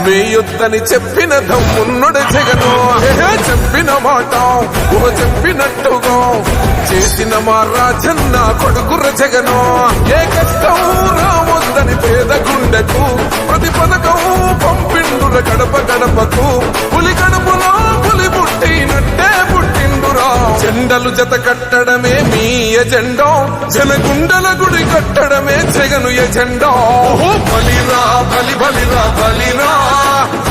వేయొద్దని చెప్పిన దమ్మున్నడు జగను చెప్పిన మాట చెప్పినట్టుగా చేసిన మా రాజన్న కొడుకుర జగను ఏ కష్టం రావద్దని పేద గుండెకు ప్రతి పథకం పంపిండుల గడప గడపకు పులి గడపలో పులి పుట్టినట్టే పుట్టిండురా జెండలు జత కట్టడమే మీ ఎజెండా జనగుండల గుడి కట్టడమే జగను ఎజెండా బలిరా బలి బలిరా బలిరా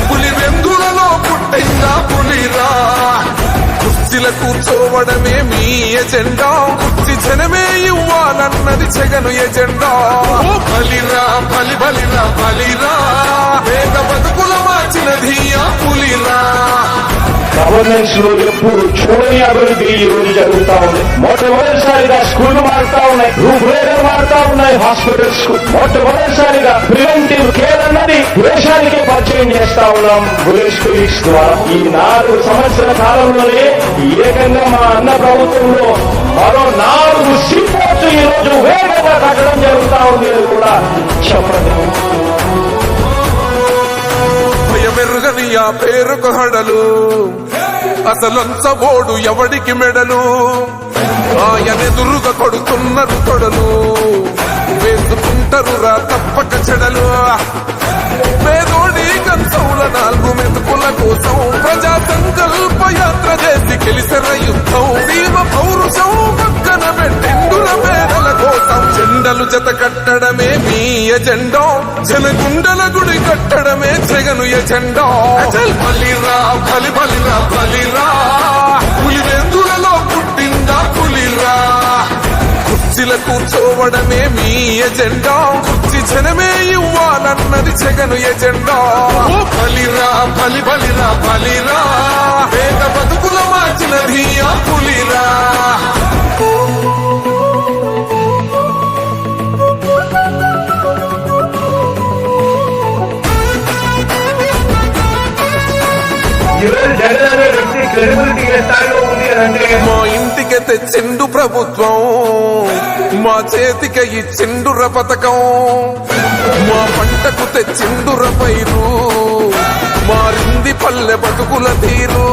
పులి వెందులలో పుట్టిందా పులిరా కుర్చీల కూర్చోవడమే మీ ఎజెండా కుర్చీ జనమే ఇవ్వాలన్నది జగను ఎజెండా బలిరా బలి బలిరా బలిరా వేద బతుకుల మార్చినది ఆ పులిరా గవర్నెన్స్ లో ఎప్పుడు చూడని అభివృద్ధి ఈ రోజు జరుగుతా ఉంది. మొట్టమొదటిసారిగా స్కూళ్లు మారుతా ఉన్నాయి, రూపురేఖలు మారుతా ఉన్నాయి, హాస్పిటల్స్ కు మొట్టమొదటిసారిగా ప్రివెంటివ్ కేర్ అన్నది దేశానికి పరిచయం చేస్తా ఉన్నాం విలేజ్ క్లినిక్స్ ద్వారా. ఈ 4 సంవత్సరాల కాలంలోనే ఏకంగా మా అన్న ప్రభుత్వంలో మరో 4 సీపోర్ట్స్ ఈ రోజు వేగంగా కట్టడం జరుగుతా ఉంది అని కూడా చెప్పండి. భయమెరుగని ఆ పేరుకు హడలు అసలంచబోడు ఎవడికి మెడలు ఆయనెదురుగా కొడుతున్నారు తొడలు వేసుకుంటారు రా తప్పక చెడలు పేదోడి కంచౌల 4 మెతుకుల కోసం ప్రజా సంకల్ప యాత్ర చేసి గెలిసిన యుద్ధం సీమ పౌరుషం పక్కన పెట్టిండుల పేదల కోసం జెండలు జత కట్టడమే మీ ఎజెండా జనగుండల గుడి కట్టడమే జగను ఎజెండా బలిరా బలి బలిరా బలిరా పులి వెందులలో పుట్టిందా పులిరా కుర్చీల కూర్చోవడమే మీ ఎజెండా కుర్చీ జనమే ఇవ్వాలన్నది జగను ఎజెండా బలిరా బలి బలిరా బలిరా వేద బతుకుల మార్చినది ఆ పులిరా జగన్ అనే వ్యక్తి క్రెడిబిలిటీ ఏ స్థాయిలో ఉంది అంటే మా ఇంటికి తెచ్చిండు ప్రభుత్వం మా చేతికి ఇచ్చిండుర పథకం మా పంటకు తెచ్చిండుర పైరు మారింది పల్లె బతుకుల తీరు